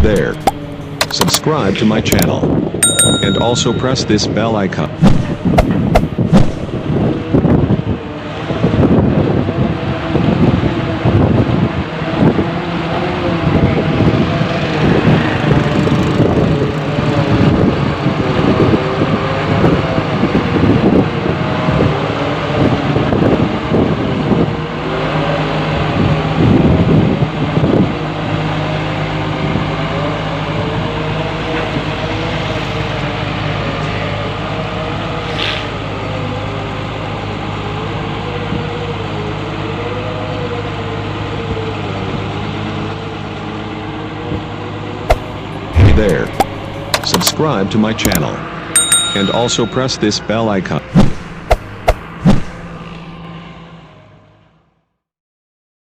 there. Subscribe to my channel. And also press this bell icon. There. Subscribe to my channel. And also press this bell icon.